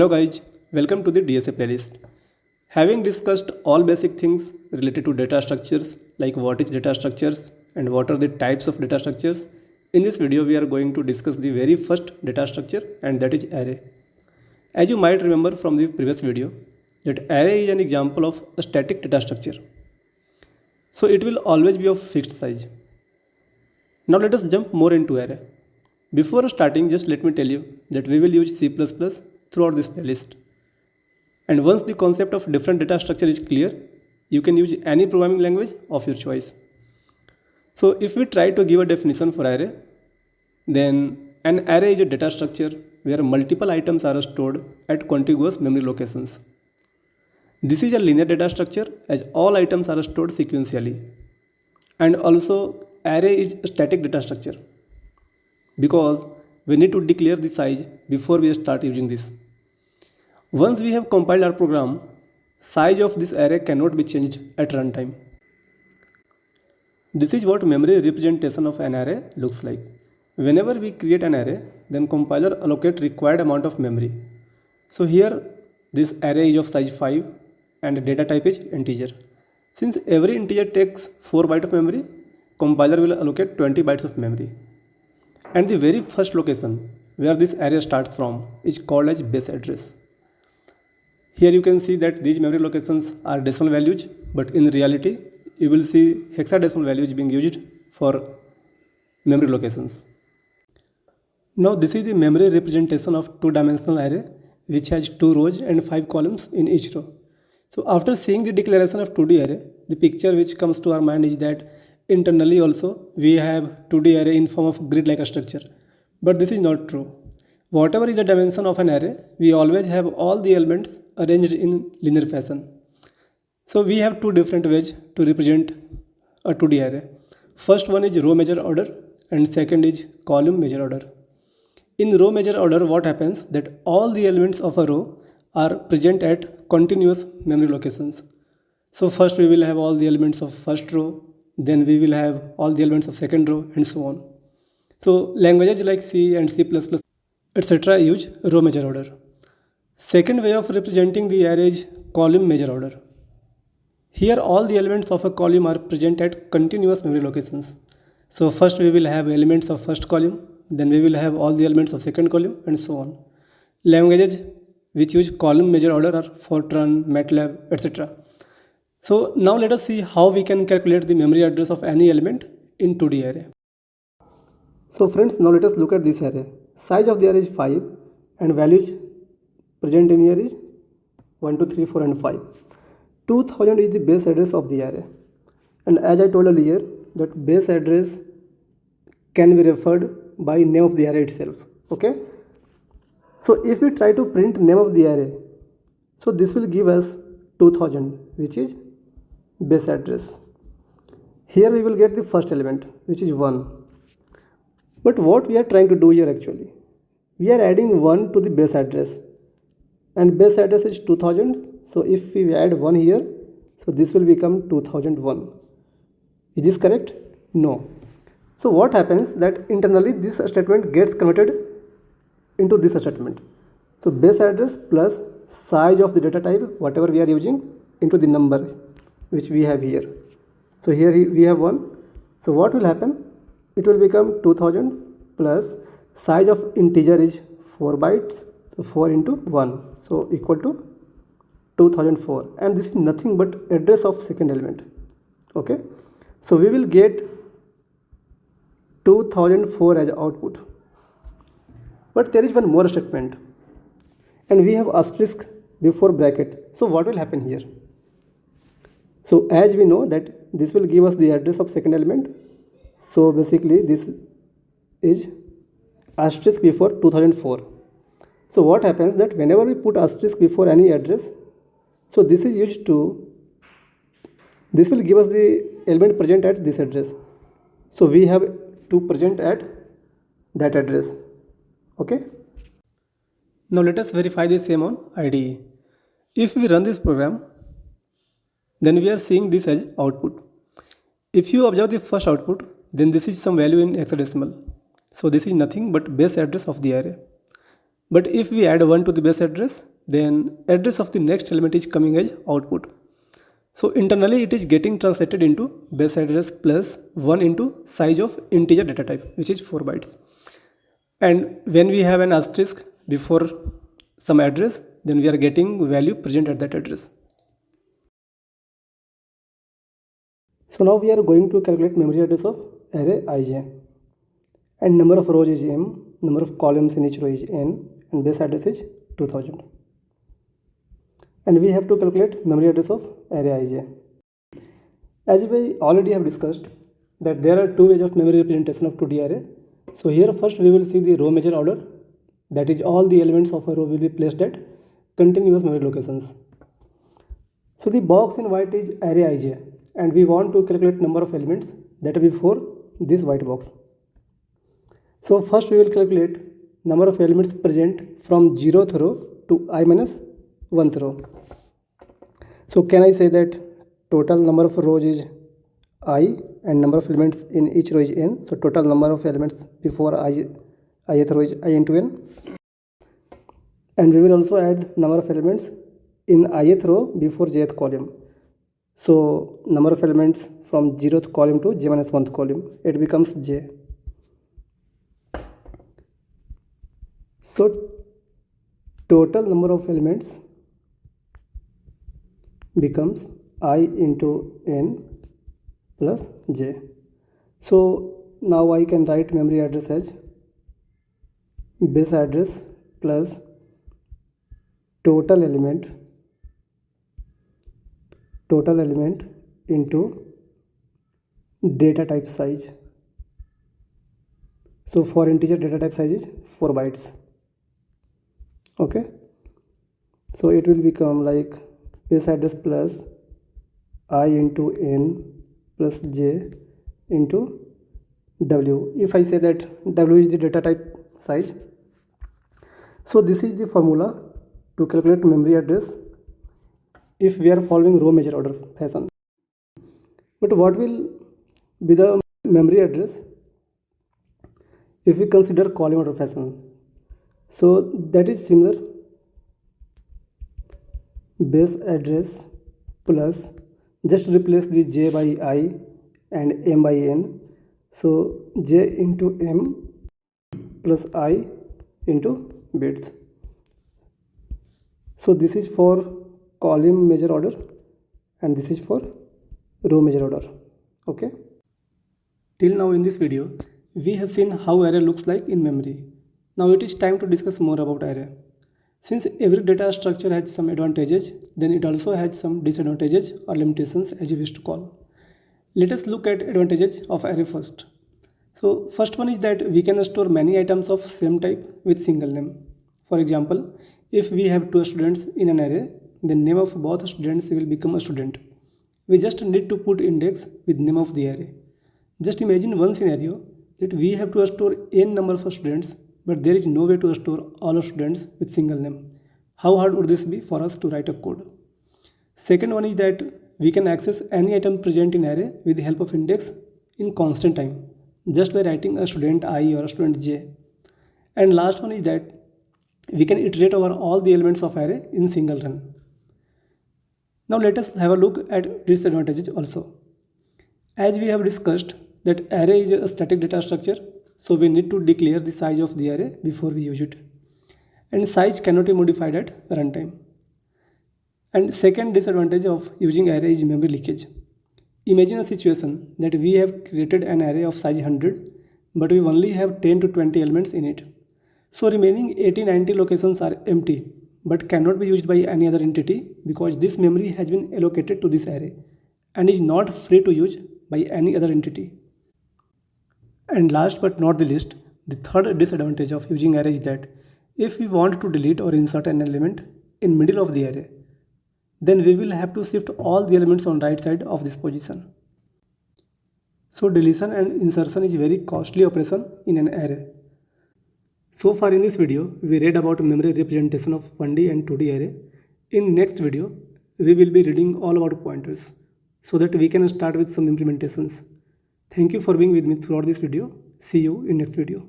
Hello guys, welcome to the DSA playlist. Having discussed all basic things related to data structures like what is data structures and what are the types of data structures, in this video we are going to discuss the very first data structure and that is array. As you might remember from the previous video, that array is an example of a static data structure. So it will always be of fixed size. Now let us jump more into array. Before starting, just let me tell you that we will use C++ throughout this playlist. And once the concept of different data structure is clear, you can use any programming language of your choice. So if we try to give a definition for array, then an array is a data structure where multiple items are stored at contiguous memory locations. This is a linear data structure as all items are stored sequentially. And also array is a static data structure because we need to declare the size before we start using this. Once we have compiled our program, size of this array cannot be changed at runtime. This is what memory representation of an array looks like. Whenever we create an array, then compiler allocate required amount of memory. So here this array is of size 5 and data type is integer. Since every integer takes 4 bytes of memory, compiler will allocate 20 bytes of memory. And the very first location where this array starts from is called as base address. Here you can see that these memory locations are decimal values, but in reality you will see hexadecimal values being used for memory locations. Now this is the memory representation of two-dimensional array which has 2 rows and 5 columns in each row. So after seeing the declaration of 2D array, the picture which comes to our mind is that internally also we have 2D array in form of grid-like structure. But this is not true. Whatever is the dimension of an array, we always have all the elements arranged in linear fashion. So we have two different ways to represent a 2D array. First one is row measure order and second is column measure order. In row measure order, what happens that all the elements of a row are present at continuous memory locations. So first we will have all the elements of first row, then we will have all the elements of second row and so on. So languages like C and C++ etc. use row measure order. Second way of representing the array is column measure order. Here all the elements of a column are present at continuous memory locations. So first we will have elements of first column, then we will have all the elements of second column and so on. Languages which use column measure order are Fortran, MATLAB, etc. So now let us see how we can calculate the memory address of any element in 2D array. So friends, now let us look at this array. Size of the array is 5 and values present in here is 1, 2, 3, 4 and 5. 2000 is the base address of the array. And as I told earlier that base address can be referred by name of the array itself. Okay. So if we try to print name of the array, so this will give us 2000 which is base address. Here we will get the first element which is 1. But what we are trying to do here actually, we are adding 1 to the base address and base address is 2000. So if we add 1 here, so this will become 2001. Is this correct? No. So what happens that internally this statement gets converted into this statement. So base address plus size of the data type whatever we are using into the number which we have here. So here we have 1. So what will happen? It will become 2000 plus size of integer is 4 bytes. So 4 into 1. So equal to 2004. And this is nothing but address of second element. Okay. So we will get 2004 as output. But there is one more statement. And we have asterisk before bracket. So what will happen here? So as we know that this will give us the address of second element. So basically this is asterisk before 2004. So what happens that whenever we put asterisk before any address, so this is used to, this will give us the element present at this address. So we have to present at that address. Okay. Now let us verify the same on IDE. If we run this program, then we are seeing this as output. If you observe the first output, then this is some value in hexadecimal. So this is nothing but base address of the array. But if we add 1 to the base address, then address of the next element is coming as output. So internally it is getting translated into base address plus 1 into size of integer data type, which is 4 bytes. And when we have an asterisk before some address, then we are getting value present at that address. So now we are going to calculate memory address of array ij, and number of rows is m, number of columns in each row is n, and base address is 2000. And we have to calculate memory address of array ij. As we already have discussed that there are two ways of memory representation of 2D array. So here first we will see the row measure order, that is all the elements of a row will be placed at continuous memory locations. So the box in white is array ij, and we want to calculate number of elements that are before this white box. So first we will calculate number of elements present from 0th row to I minus 1th row. So can I say that total number of rows is I and number of elements in each row is n. So total number of elements before ith row is I into n. And we will also add number of elements in ith row before jth column. So number of elements from 0th column to j minus 1th column, it becomes j. So total number of elements becomes I into n plus j. So now I can write memory address as base address plus total element into data type size. So for integer data type size is 4 bytes. Okay, so it will become like base address plus I into n plus j into w. If I say that w is the data type size, so this is the formula to calculate memory address if we are following row measure order fashion. But what will be the memory address if we consider column order fashion? So that is similar, base address plus, just replace the j by I and m by n. So j into m plus I into bits. So this is for column measure order and this is for row measure order. Okay, till now in this video we have seen how array looks like in memory. Now it is time to discuss more about array. Since every data structure has some advantages, then it also has some disadvantages or limitations, as you wish to call. Let us look at advantages of array first. So first one is that we can store many items of same type with single name. For example, if we have two students in an array, the name of both students will become a student. We just need to put index with name of the array. Just imagine one scenario that we have to store n number of students, but there is no way to store all our students with single name. How hard would this be for us to write a code? Second one is that we can access any item present in array with the help of index in constant time, just by writing a student I or a student j. And last one is that we can iterate over all the elements of array in single run. Now let us have a look at disadvantages also. As we have discussed that array is a static data structure, so we need to declare the size of the array before we use it. And size cannot be modified at runtime. And second disadvantage of using array is memory leakage. Imagine a situation that we have created an array of size 100, but we only have 10 to 20 elements in it. So remaining 80-90 locations are empty, but cannot be used by any other entity because this memory has been allocated to this array and is not free to use by any other entity. And last but not the least, the third disadvantage of using array is that if we want to delete or insert an element in middle of the array, then we will have to shift all the elements on right side of this position. So deletion and insertion is very costly operation in an array. So far in this video, we read about memory representation of 1D and 2D array. In next video, we will be reading all about pointers so that we can start with some implementations. Thank you for being with me throughout this video. See you in next video.